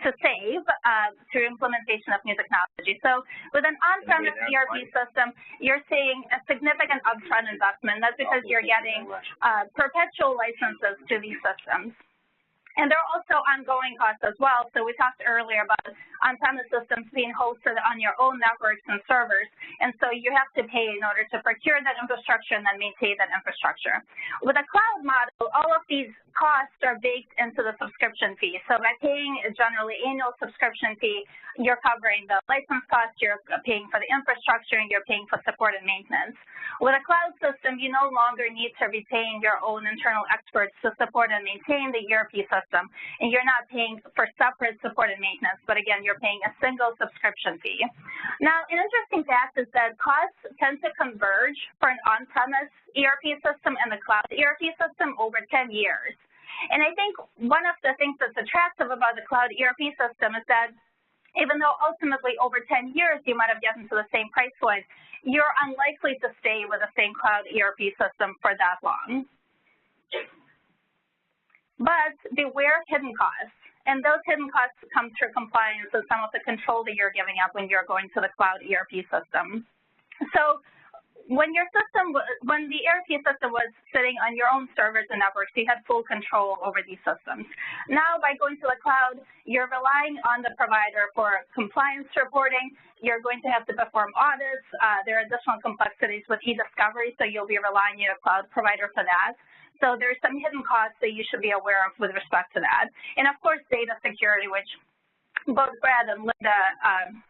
to save through implementation of new technology. So with an on-premise ERP system, you're seeing a significant upfront investment. That's because you're getting perpetual licenses to these systems. And there are also ongoing costs as well. So we talked earlier about on-premise systems being hosted on your own networks and servers. And so you have to pay in order to procure that infrastructure and then maintain that infrastructure. With a cloud model, all of these costs are baked into the subscription fee. So by paying a generally annual subscription fee, you're covering the license costs, you're paying for the infrastructure, and you're paying for support and maintenance. With a cloud system, you no longer need to retain your own internal experts to support and maintain the ERP system, and you're not paying for separate support and maintenance, but again, you're paying a single subscription fee. Now, an interesting fact is that costs tend to converge for an on-premise ERP system and the cloud ERP system over 10 years. And I think one of the things that's attractive about the cloud ERP system is that even though ultimately over 10 years you might have gotten to the same price point, you're unlikely to stay with the same cloud ERP system for that long. But beware hidden costs. And those hidden costs come through compliance and some of the control that you're giving up when you're going to the cloud ERP system. So when the ERP system was sitting on your own servers and networks, you had full control over these systems. Now, by going to the cloud, you're relying on the provider for compliance reporting. You're going to have to perform audits. There are additional complexities with e-discovery, so you'll be relying on a cloud provider for that. So there's some hidden costs that you should be aware of with respect to that. And of course, data security, which both Brad and Linda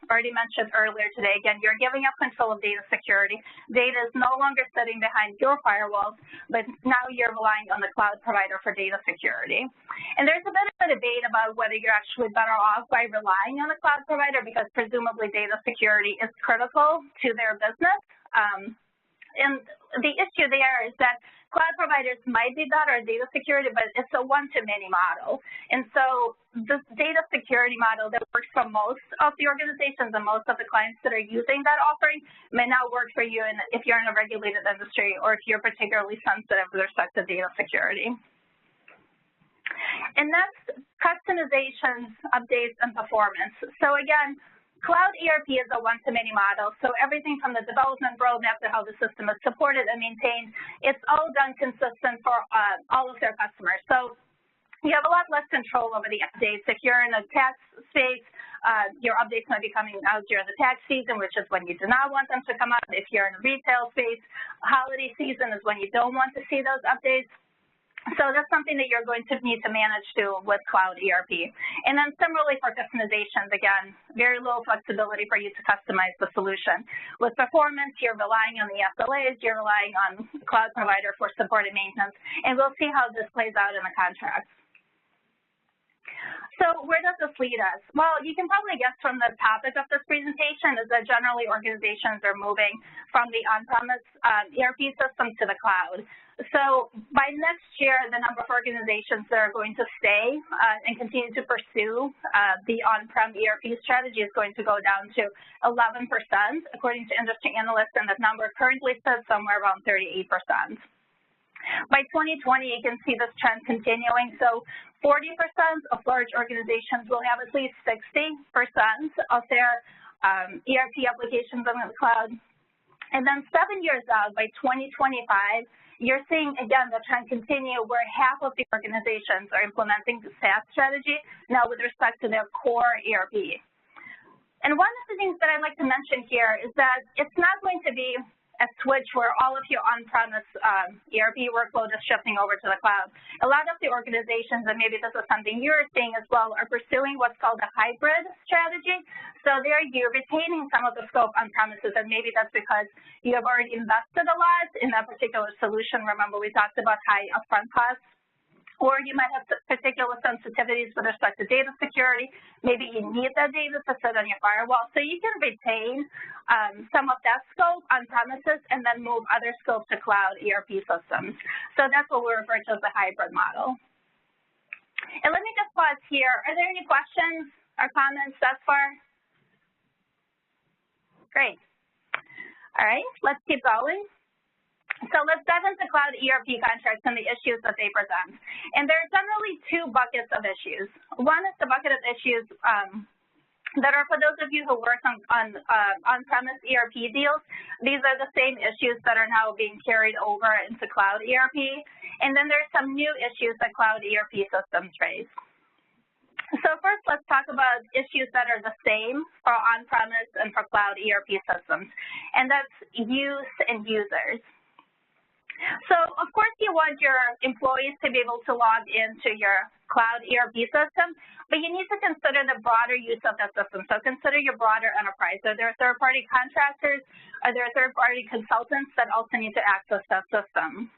already mentioned earlier today. Again, you're giving up control of data security. Data is no longer sitting behind your firewalls, but now you're relying on the cloud provider for data security. And there's a bit of a debate about whether you're actually better off by relying on the cloud provider, because presumably data security is critical to their business. And the issue there is that cloud providers might be better at data security, but it's a one-to-many model. And so this data security model that works for most of the organizations and most of the clients that are using that offering may not work for you if you're in a regulated industry or if you're particularly sensitive with respect to data security. And next, customizations, updates, and performance. So again, cloud ERP is a one-to-many model, so everything from the development roadmap to how the system is supported and maintained, it's all done consistent for all of their customers. So you have a lot less control over the updates. If you're in a tax space, your updates might be coming out during the tax season, which is when you do not want them to come out. If you're in a retail space, holiday season is when you don't want to see those updates. So that's something that you're going to need to manage too with cloud ERP. And then similarly for customizations, again, very little flexibility for you to customize the solution. With performance, you're relying on the SLAs, you're relying on the cloud provider for support and maintenance, and we'll see how this plays out in the contracts. So where does this lead us? Well, you can probably guess from the topic of this presentation is that generally organizations are moving from the on-premise ERP system to the cloud. So by next year, the number of organizations that are going to stay and continue to pursue the on-prem ERP strategy is going to go down to 11%, according to industry analysts, and that number currently sits somewhere around 38%. By 2020, you can see this trend continuing. So 40% of large organizations will have at least 60% of their ERP applications on the cloud. And then 7 years out, by 2025, you're seeing, again, the trend continue where half of the organizations are implementing the SaaS strategy now with respect to their core ERP. And one of the things that I'd like to mention here is that it's not going to be a switch where all of your on-premise ERP workload is shifting over to the cloud. A lot of the organizations, and maybe this is something you're seeing as well, are pursuing what's called a hybrid strategy. So there you're retaining some of the scope on premises, and maybe that's because you have already invested a lot in that particular solution. Remember, we talked about high upfront costs. Or you might have particular sensitivities with respect to data security. Maybe you need that data to sit on your firewall. So you can retain some of that scope on premises and then move other scopes to cloud ERP systems. So that's what we refer to as the hybrid model. And let me just pause here. Are there any questions or comments thus far? Great. All right, let's keep going. So let's dive into cloud ERP contracts and the issues that they present. And there are generally two buckets of issues. One is the bucket of issues that are for those of you who work on on-premise ERP deals. These are the same issues that are now being carried over into cloud ERP. And then there's some new issues that cloud ERP systems raise. So first, let's talk about issues that are the same for on-premise and for cloud ERP systems, and that's use and users. So, of course, you want your employees to be able to log into your cloud ERP system, but you need to consider the broader use of that system. So consider your broader enterprise. Are there third-party contractors? Are there third-party consultants that also need to access that system?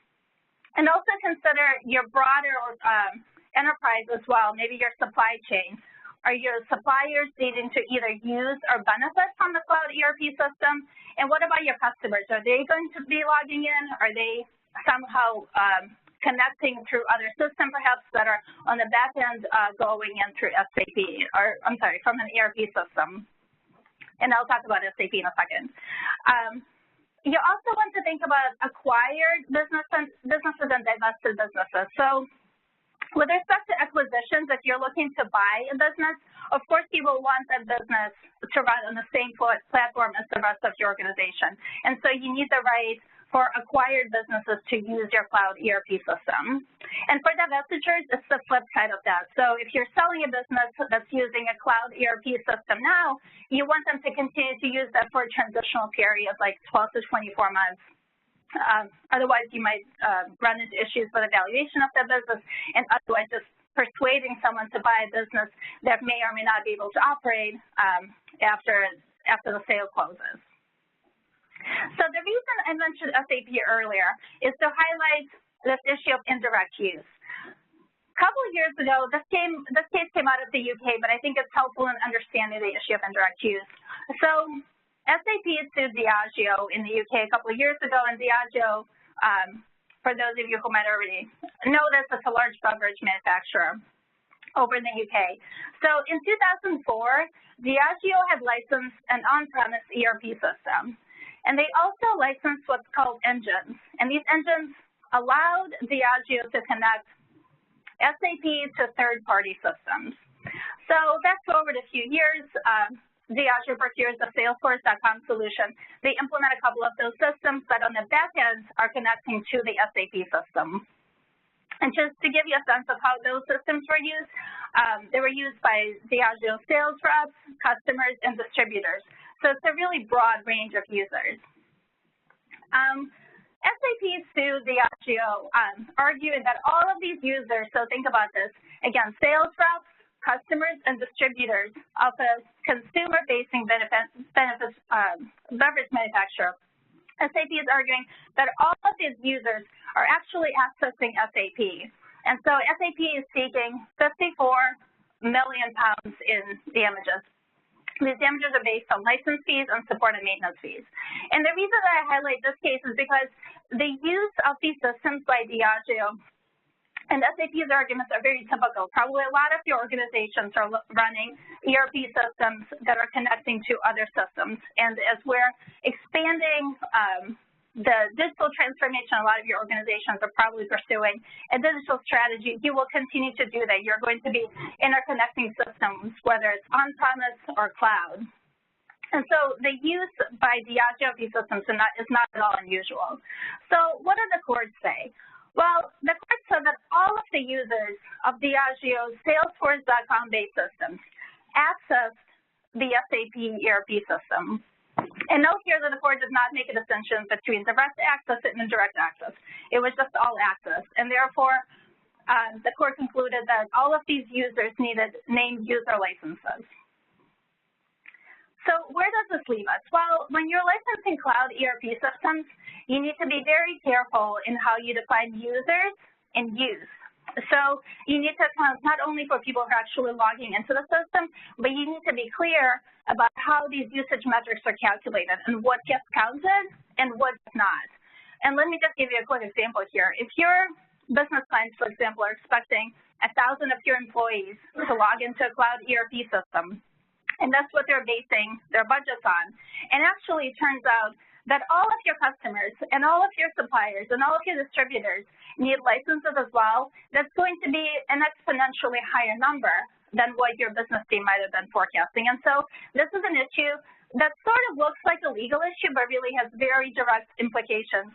And also consider your broader enterprise as well, maybe your supply chain. Are your suppliers needing to either use or benefit from the cloud ERP system? And what about your customers? Are they going to be logging in? Are they somehow connecting through other systems perhaps that are on the back end going in through SAP, or I'm sorry, from an ERP system? And I'll talk about SAP in a second. You also want to think about acquired businesses and divested businesses. So with respect to acquisitions, if you're looking to buy a business, of course you will want that business to run on the same platform as the rest of your organization. And so you need the right for acquired businesses to use your cloud ERP system. And for divestitures, it's the flip side of that. So if you're selling a business that's using a cloud ERP system now, you want them to continue to use that for a transitional period, like 12 to 24 months. Otherwise, you might run into issues with the valuation of that business, and otherwise just persuading someone to buy a business that may or may not be able to operate after the sale closes. So the reason I mentioned SAP earlier is to highlight this issue of indirect use. A couple of years ago, this case came out of the UK, but I think it's helpful in understanding the issue of indirect use. So SAP sued Diageo in the UK a couple of years ago, and Diageo, for those of you who might already know this, it's a large beverage manufacturer over in the UK. So in 2004, Diageo had licensed an on-premise ERP system, and they also licensed what's called engines. And these engines allowed Diageo to connect SAP to third-party systems. So fast forward a few years, Diageo procures the Salesforce.com solution. They implement a couple of those systems that on the back end are connecting to the SAP system. And just to give you a sense of how those systems were used, they were used by Diageo sales reps, customers, and distributors. So it's a really broad range of users. SAP sued Diageo, arguing that all of these users, so think about this, again, sales reps, customers, and distributors of a consumer-facing beverage manufacturer. SAP is arguing that all of these users are actually accessing SAP. And so SAP is seeking £54 million in damages. These damages are based on license fees and support and maintenance fees. And the reason that I highlight this case is because the use of these systems by Diageo and SAP's arguments are very typical. Probably a lot of your organizations are running ERP systems that are connecting to other systems. And as we're expanding the digital transformation, a lot of your organizations are probably pursuing a digital strategy. You will continue to do that. You're going to be interconnecting systems, whether it's on-premise or cloud. And so the use by Diageo of these systems is not at all unusual. So what do the courts say? Well, the court said that all of the users of Diageo's Salesforce.com-based systems accessed the SAP ERP system. And note here that the court did not make a distinction between direct access and indirect access. It was just all access. And therefore, the court concluded that all of these users needed named user licenses. So where does this leave us? Well, when you're licensing cloud ERP systems, you need to be very careful in how you define users and use. So you need to account not only for people who are actually logging into the system, but you need to be clear about how these usage metrics are calculated and what gets counted and what's not. And let me just give you a quick example here. If your business clients, for example, are expecting 1,000 of your employees to log into a cloud ERP system, and that's what they're basing their budgets on. And actually, it turns out that all of your customers and all of your suppliers and all of your distributors need licenses as well, that's going to be an exponentially higher number than what your business team might have been forecasting. And so this is an issue that sort of looks like a legal issue, but really has very direct implications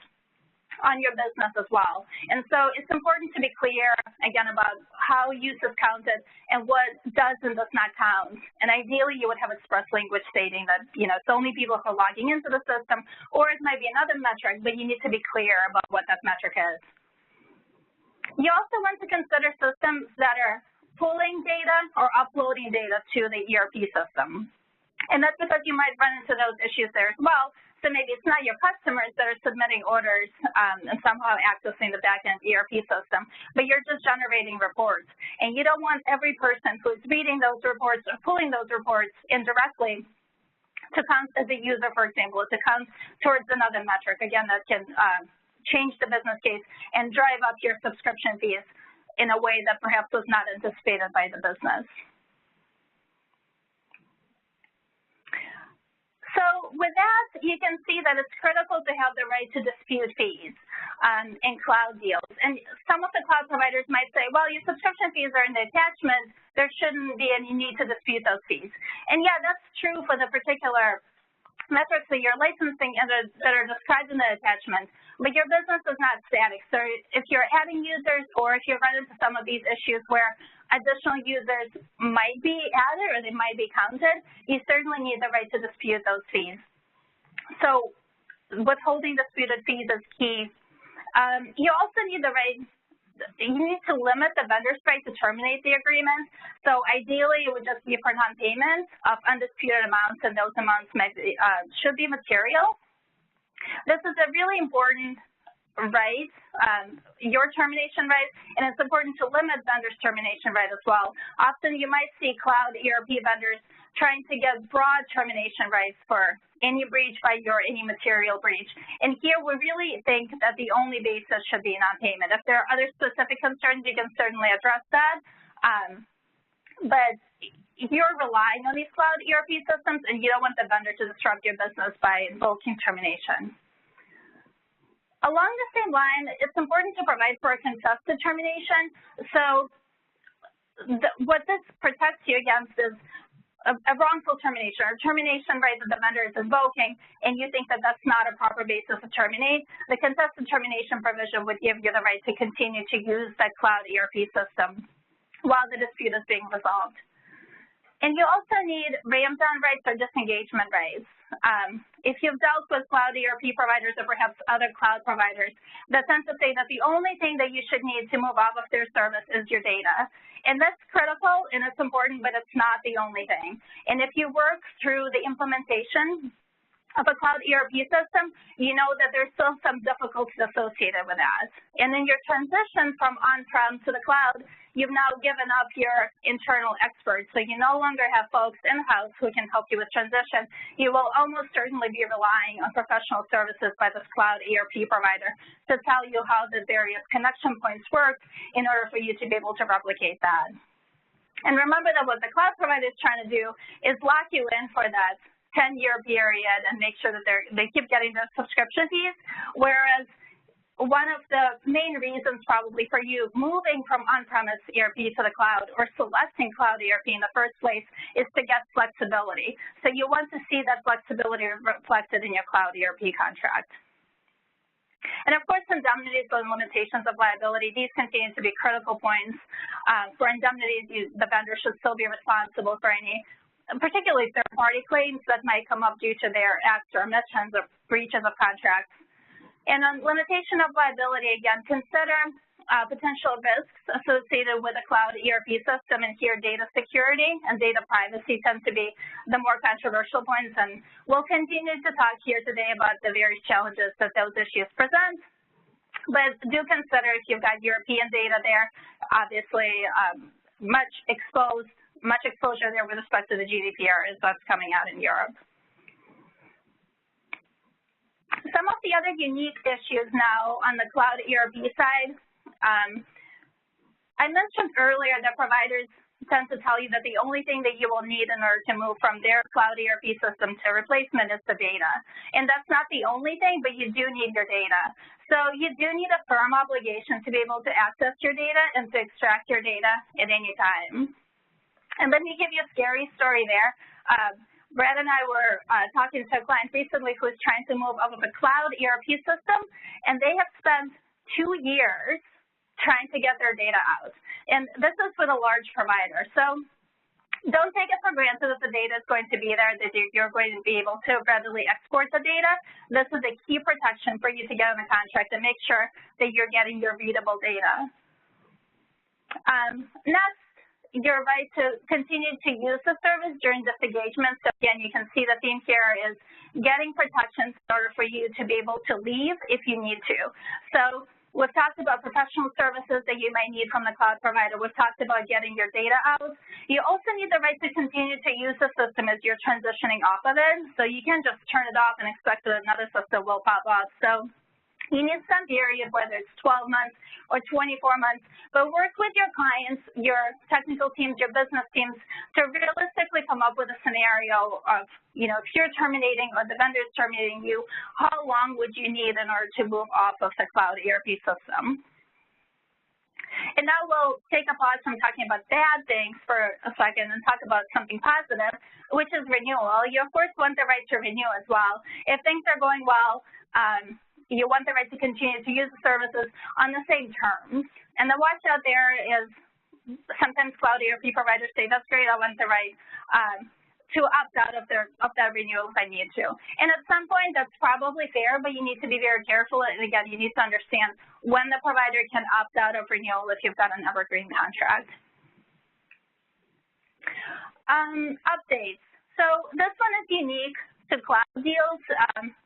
on your business as well. And so it's important to be clear, again, about how use is counted and what does and does not count. And ideally, you would have express language stating that, it's only people who are logging into the system, or it might be another metric, but you need to be clear about what that metric is. You also want to consider systems that are pulling data or uploading data to the ERP system. And that's because you might run into those issues there as well. So maybe it's not your customers that are submitting orders and somehow accessing the back-end ERP system, but you're just generating reports. And you don't want every person who is reading those reports or pulling those reports indirectly to count as a user, for example, to count towards another metric, again, that can change the business case and drive up your subscription fees in a way that perhaps was not anticipated by the business. So with that, you can see that it's critical to have the right to dispute fees in cloud deals. And some of the cloud providers might say, well, your subscription fees are in the attachment. There shouldn't be any need to dispute those fees. And yeah, that's true for the particular metrics that you're licensing and that are described in the attachment, but your business is not static. So if you're adding users or if you run into some of these issues where additional users might be added or they might be counted, you certainly need the right to dispute those fees. So withholding disputed fees is key. You also need the right, you need to limit the vendor's right to terminate the agreement. So ideally, it would just be for non-payment of undisputed amounts, and those amounts should be material. This is a really important right, your termination right, and it's important to limit vendors' termination right as well. Often you might see cloud ERP vendors trying to get broad termination rights for any breach by any material breach. And here we really think that the only basis should be non-payment. If there are other specific concerns, you can certainly address that. But you're relying on these cloud ERP systems, and you don't want the vendor to disrupt your business by invoking termination. Along the same line, it's important to provide for a contested termination. So what this protects you against is a wrongful termination or termination right that the vendor is invoking, and you think that that's not a proper basis to terminate. The contested termination provision would give you the right to continue to use that cloud ERP system while the dispute is being resolved. And you also need ramp down rights or disengagement rights. If you've dealt with cloud ERP providers or perhaps other cloud providers that tend to say that the only thing that you should need to move off of their service is your data. And that's critical and it's important, but it's not the only thing. And if you work through the implementation of a cloud ERP system, you know that there's still some difficulties associated with that. And in your transition from on-prem to the cloud, you've now given up your internal experts. So you no longer have folks in-house who can help you with transition. You will almost certainly be relying on professional services by this cloud ERP provider to tell you how the various connection points work in order for you to be able to replicate that. And remember that what the cloud provider is trying to do is lock you in for that 10-year period and make sure that they keep getting their subscription fees, whereas one of the main reasons probably for you moving from on-premise ERP to the cloud or selecting cloud ERP in the first place is to get flexibility. So you want to see that flexibility reflected in your cloud ERP contract. And of course, indemnities and limitations of liability, these continue to be critical points. For indemnities, the vendor should still be responsible for any particularly third-party claims that might come up due to their acts or omissions or breaches of contracts. And on limitation of liability, again, consider potential risks associated with a cloud ERP system, and here data security and data privacy tend to be the more controversial points, and we'll continue to talk here today about the various challenges that those issues present. But do consider if you've got European data there, obviously much exposure there with respect to the GDPR as that's coming out in Europe. Some of the other unique issues now on the cloud ERP side, I mentioned earlier that providers tend to tell you that the only thing that you will need in order to move from their cloud ERP system to replacement is the data. And that's not the only thing, but you do need your data. So you do need a firm obligation to be able to access your data and to extract your data at any time. And let me give you a scary story there. Brad and I were talking to a client recently who is trying to move off of a cloud ERP system, and they have spent 2 years trying to get their data out. And this is with a large provider. So don't take it for granted that the data is going to be there, that you're going to be able to readily export the data. This is a key protection for you to get on the contract and make sure that you're getting your readable data. Next, your right to continue to use the service during this engagement. So again, you can see the theme here is getting protections in order for you to be able to leave if you need to. So we've talked about professional services that you might need from the cloud provider. We've talked about getting your data out. You also need the right to continue to use the system as you're transitioning off of it. So you can't just turn it off and expect that another system will pop up. So you need some period, whether it's 12 months or 24 months, but work with your clients, your technical teams, your business teams to realistically come up with a scenario of, if you're terminating or the vendor is terminating you, how long would you need in order to move off of the cloud ERP system? And now we'll take a pause from talking about bad things for a second and talk about something positive, which is renewal. You, of course, want the right to renew as well. If things are going well, you want the right to continue to use the services on the same terms. And the watch out there is sometimes cloud ERP providers say, that's great, I want the right to opt out of that renewal if I need to. And at some point, that's probably fair, but you need to be very careful. And again, you need to understand when the provider can opt out of renewal if you've got an evergreen contract. Updates. So this one is unique to cloud deals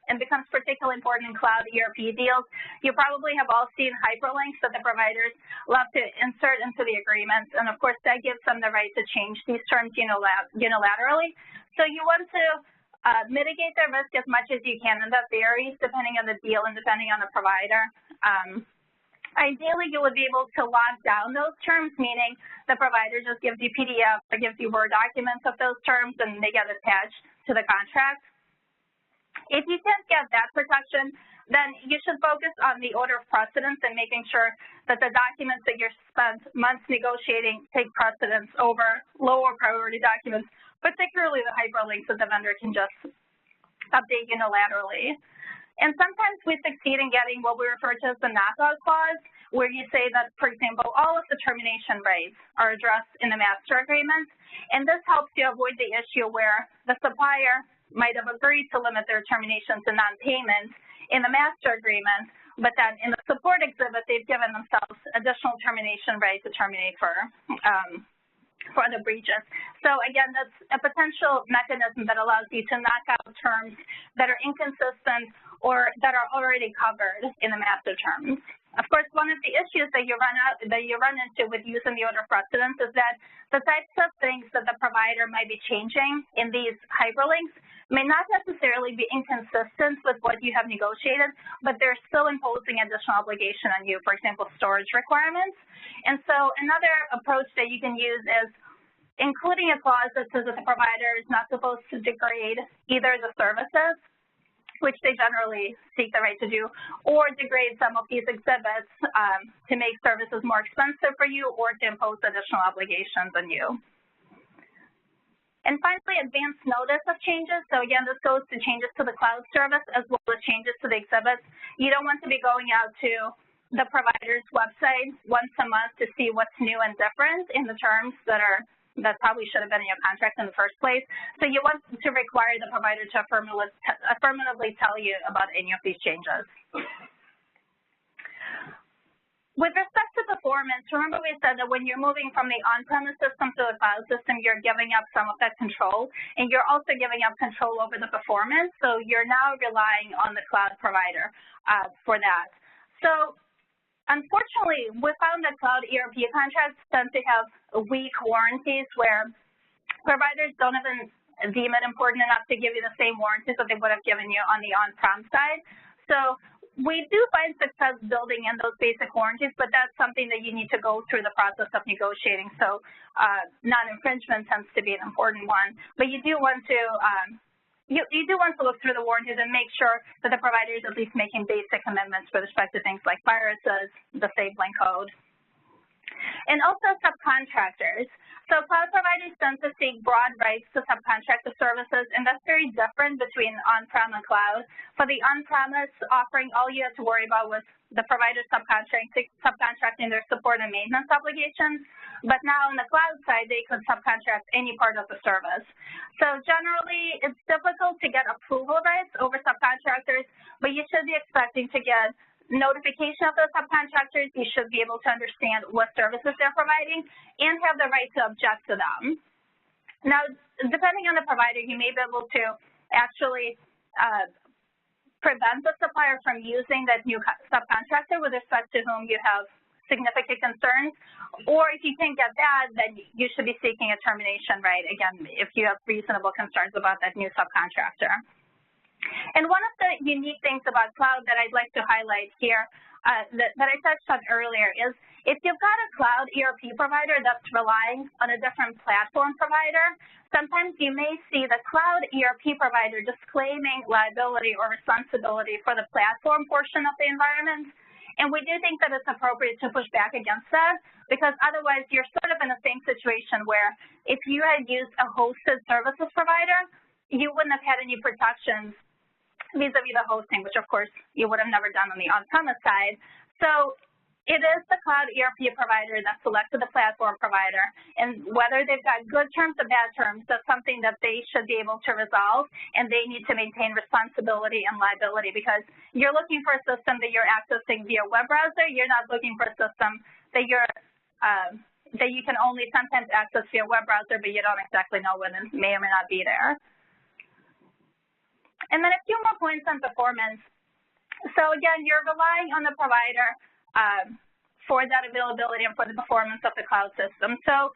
and becomes particularly important in cloud ERP deals. You probably have all seen hyperlinks that the providers love to insert into the agreements, and of course that gives them the right to change these terms unilaterally. So you want to mitigate the risk as much as you can, and that varies depending on the deal and depending on the provider. Ideally, you would be able to lock down those terms, meaning the provider just gives you PDF or gives you Word documents of those terms and they get attached to the contract. If you can't get that protection, then you should focus on the order of precedence and making sure that the documents that you're spent months negotiating take precedence over lower priority documents, particularly the hyperlinks that the vendor can just update unilaterally. And sometimes we succeed in getting what we refer to as the knockout clause, where you say that, for example, all of the termination rates are addressed in the master agreement. And this helps you avoid the issue where the supplier might have agreed to limit their terminations to non-payment in the master agreement, but then in the support exhibit, they've given themselves additional termination rates to terminate for other breaches. So again, that's a potential mechanism that allows you to knock out terms that are inconsistent or that are already covered in the master terms. Of course, one of the issues that you run into with using the order of precedence is that the types of things that the provider might be changing in these hyperlinks may not necessarily be inconsistent with what you have negotiated, but they're still imposing additional obligation on you, for example, storage requirements. And so another approach that you can use is including a clause that says that the provider is not supposed to degrade either the services, which they generally seek the right to do, or degrade some of these exhibits to make services more expensive for you or to impose additional obligations on you. And finally, advance notice of changes. So again, this goes to changes to the cloud service as well as changes to the exhibits. You don't want to be going out to the provider's website once a month to see what's new and different in the terms that probably should have been in your contract in the first place. So you want to require the provider to affirmatively tell you about any of these changes. With respect to performance, remember we said that when you're moving from the on-premise system to the cloud system, you're giving up some of that control, and you're also giving up control over the performance. So you're now relying on the cloud provider for that. So unfortunately, we found that cloud ERP contracts tend to have weak warranties where providers don't even deem it important enough to give you the same warranties that they would have given you on the on-prem side. So we do find success building in those basic warranties, but that's something that you need to go through the process of negotiating. So non-infringement tends to be an important one, but you do want to you do want to look through the warranties and make sure that the provider is at least making basic commitments with respect to things like viruses, the labeling code, and also subcontractors. So cloud providers tend to seek broad rights to subcontract the services, and that's very different between on-prem and cloud. For the on-premise offering, all you had to worry about was the provider subcontracting their support and maintenance obligations. But now on the cloud side, they could subcontract any part of the service. So generally, it's difficult to get approval rights over subcontractors, but you should be expecting to get notification of the subcontractors. You should be able to understand what services they're providing and have the right to object to them. Now, depending on the provider, you may be able to actually prevent the supplier from using that new subcontractor with respect to whom you have significant concerns, or if you can't get that, then you should be seeking a termination right, again, if you have reasonable concerns about that new subcontractor. And one of the unique things about cloud that I'd like to highlight here that I touched on earlier is if you've got a cloud ERP provider that's relying on a different platform provider, sometimes you may see the cloud ERP provider disclaiming liability or responsibility for the platform portion of the environment. And we do think that it's appropriate to push back against that, because otherwise you're sort of in the same situation where if you had used a hosted services provider, you wouldn't have had any protections vis-a-vis the hosting, which of course you would have never done on the on-premise side. So it is the cloud ERP provider that selected the platform provider, and whether they've got good terms or bad terms, that's something that they should be able to resolve, and they need to maintain responsibility and liability, because you're looking for a system that you're accessing via web browser. You're not looking for a system that that you can only sometimes access via web browser, but you don't exactly know when it may or may not be there. And then a few more points on performance. So again, you're relying on the provider for that availability and for the performance of the cloud system. So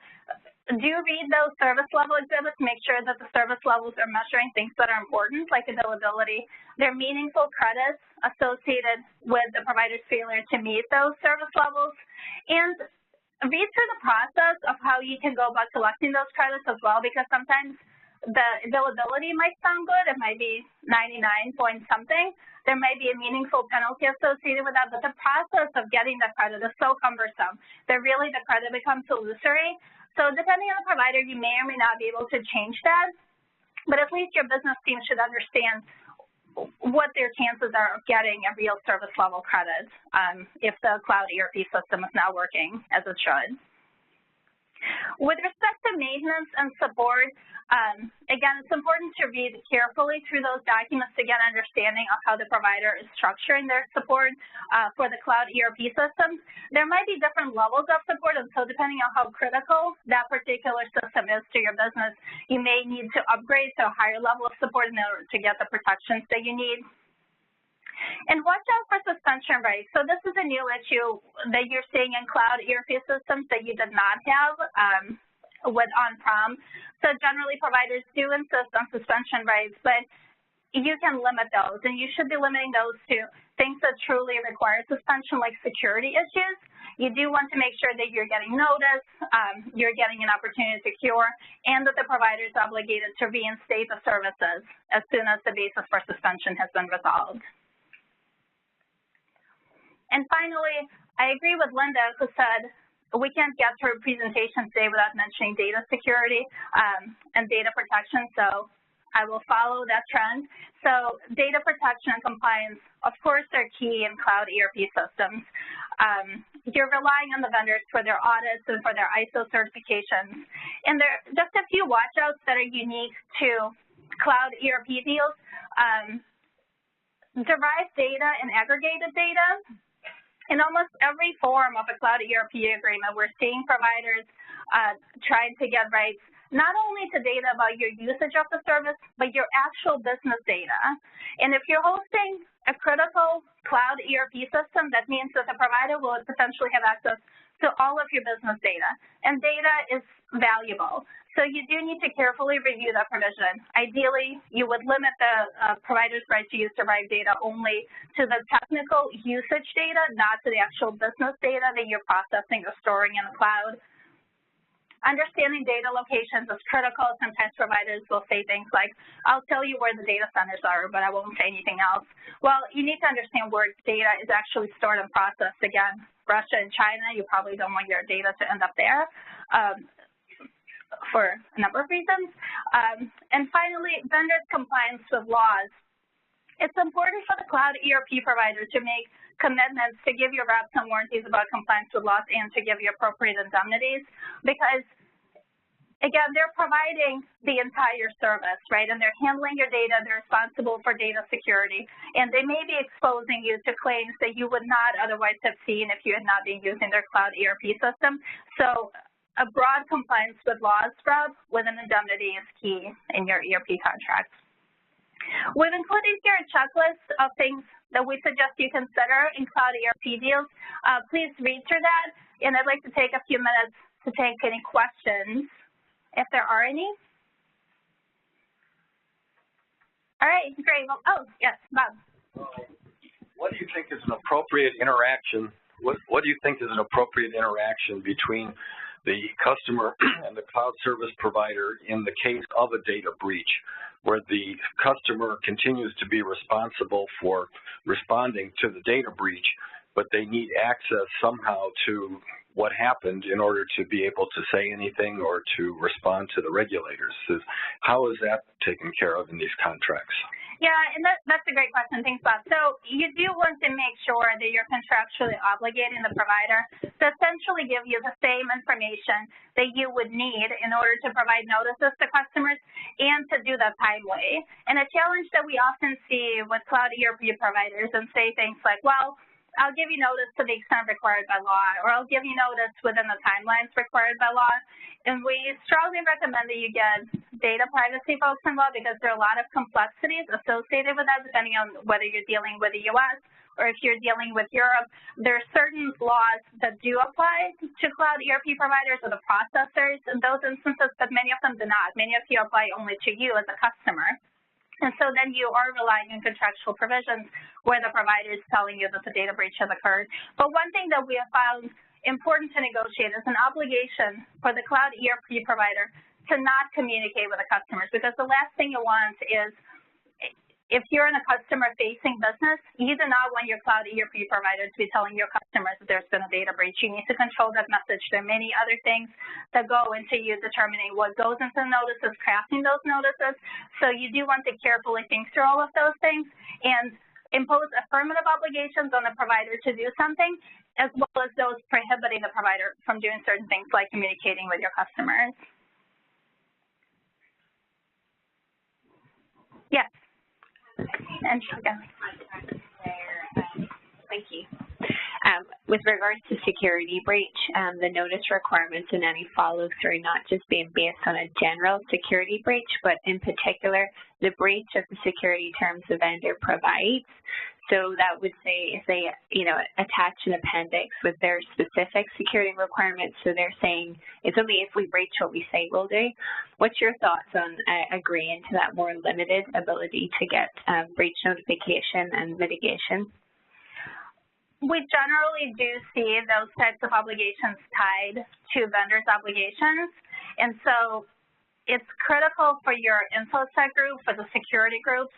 do read those service level exhibits. Make sure that the service levels are measuring things that are important, like availability. There are meaningful credits associated with the provider's failure to meet those service levels. And read through the process of how you can go about collecting those credits as well, because sometimes the availability might sound good. It might be 99 point something. There might be a meaningful penalty associated with that, but the process of getting the credit is so cumbersome that really the credit becomes illusory. So depending on the provider, you may or may not be able to change that, but at least your business team should understand what their chances are of getting a real service level credit if the cloud ERP system is not working as it should. With respect to maintenance and support, again, it's important to read carefully through those documents to get an understanding of how the provider is structuring their support for the cloud ERP systems. There might be different levels of support, and so depending on how critical that particular system is to your business, you may need to upgrade to a higher level of support in order to get the protections that you need. And watch out for suspension rights. So this is a new issue that you're seeing in cloud ERP systems that you did not have with on-prem. So generally, providers do insist on suspension rights, but you can limit those, and you should be limiting those to things that truly require suspension, like security issues. You do want to make sure that you're getting notice, you're getting an opportunity to cure, and that the provider is obligated to reinstate the services as soon as the basis for suspension has been resolved. And finally, I agree with Linda, who said we can't get through a presentation today without mentioning data security and data protection, so I will follow that trend. So data protection and compliance, of course, are key in cloud ERP systems. You're relying on the vendors for their audits and for their ISO certifications. And there are just a few watch-outs that are unique to cloud ERP deals. Derived data and aggregated data. In almost every form of a cloud ERP agreement, we're seeing providers trying to get rights not only to data about your usage of the service, but your actual business data. And if you're hosting a critical cloud ERP system, that means that the provider will potentially have access to all of your business data. And data is valuable. So you do need to carefully review that provision. Ideally, you would limit the provider's right to use derived data only to the technical usage data, not to the actual business data that you're processing or storing in the cloud. Understanding data locations is critical. Sometimes providers will say things like, I'll tell you where the data centers are, but I won't say anything else. Well, you need to understand where data is actually stored and processed. Again, Russia and China, you probably don't want your data to end up there for a number of reasons. And finally, vendors' compliance with laws. It's important for the cloud ERP provider to make commitments to give your reps and warranties about compliance with laws and to give you appropriate indemnities, because, again, they're providing the entire service, right? And they're handling your data. They're responsible for data security. And they may be exposing you to claims that you would not otherwise have seen if you had not been using their cloud ERP system. So a broad compliance with laws rep with an indemnity is key in your ERP contracts. We've included here a checklist of things that we suggest you consider in cloud ERP deals. Please read through that, and I'd like to take a few minutes to take any questions, if there are any. All right, great. Well, oh, yes, Bob. What do you think is an appropriate interaction? What do you think is an appropriate interaction between the customer and the cloud service provider in the case of a data breach, where the customer continues to be responsible for responding to the data breach, but they need access somehow to what happened in order to be able to say anything or to respond to the regulators? How is that taken care of in these contracts? Yeah, and that's a great question. Thanks, Bob. So you do want to make sure that you're contractually obligating the provider to essentially give you the same information that you would need in order to provide notices to customers and to do that timely. And a challenge that we often see with cloud ERP providers and say things like, well, I'll give you notice to the extent required by law, or I'll give you notice within the timelines required by law. And we strongly recommend that you get data privacy folks involved, because there are a lot of complexities associated with that, depending on whether you're dealing with the U.S. or if you're dealing with Europe. There are certain laws that do apply to cloud ERP providers or the processors in those instances, but many of them do not. Many of you apply only to you as a customer. And so then you are relying on contractual provisions where the provider is telling you that the data breach has occurred. But one thing that we have found important to negotiate is an obligation for the cloud ERP provider to not communicate with the customers, because the last thing you want is, if you're in a customer-facing business, you do not want your cloud ERP provider to be telling your customers that there's been a data breach. You need to control that message. There are many other things that go into you determining what goes into the notices, crafting those notices. So you do want to carefully think through all of those things and impose affirmative obligations on the provider to do something, as well as those prohibiting the provider from doing certain things like communicating with your customers. Yes. And thank you. With regards to security breach, the notice requirements and any follow-through not just being based on a general security breach, but in particular the breach of the security terms the vendor provides. So that would say if they, attach an appendix with their specific security requirements, so they're saying it's only if we breach what we say we'll do. What's your thoughts on agreeing to that more limited ability to get breach notification and mitigation? We generally do see those types of obligations tied to vendors' obligations. And so it's critical for your InfoSec group, for the security groups,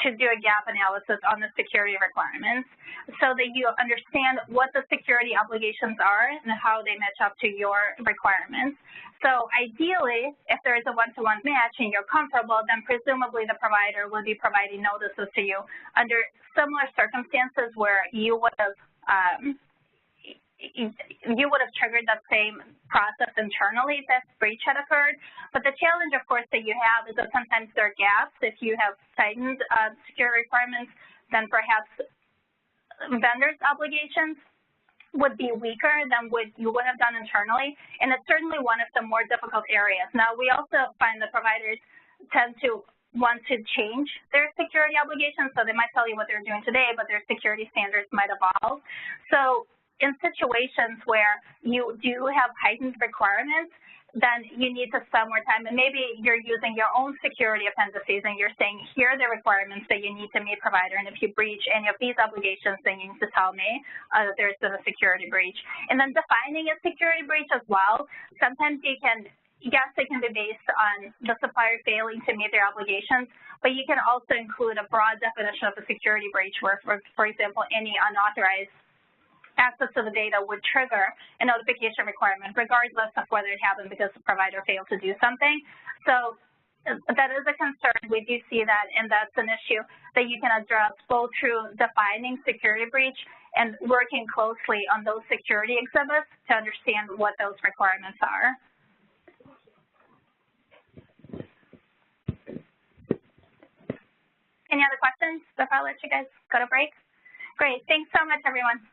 to do a gap analysis on the security requirements so that you understand what the security obligations are and how they match up to your requirements. So ideally, if there is a one-to-one match and you're comfortable, then presumably the provider will be providing notices to you under similar circumstances where you would have triggered that same process internally if that breach had occurred. But the challenge, of course, that you have is that sometimes there are gaps. If you have tightened security requirements, then perhaps vendors' obligations would be weaker than what you would have done internally. And it's certainly one of the more difficult areas. Now, we also find that providers tend to want to change their security obligations. So they might tell you what they're doing today, but their security standards might evolve. So in situations where you do have heightened requirements, then you need to spend more time. And maybe you're using your own security appendices and you're saying, here are the requirements that you need to meet provider. And if you breach any of these obligations, then you need to tell me that there's been a security breach. And then defining a security breach as well. Sometimes you can, yes, it can be based on the supplier failing to meet their obligations, but you can also include a broad definition of a security breach where, for example, any unauthorized access to the data would trigger a notification requirement, regardless of whether it happened because the provider failed to do something. So that is a concern. We do see that, and that's an issue that you can address both through defining security breach and working closely on those security exhibits to understand what those requirements are. Any other questions before I let you guys go to break? Great. Thanks so much, everyone.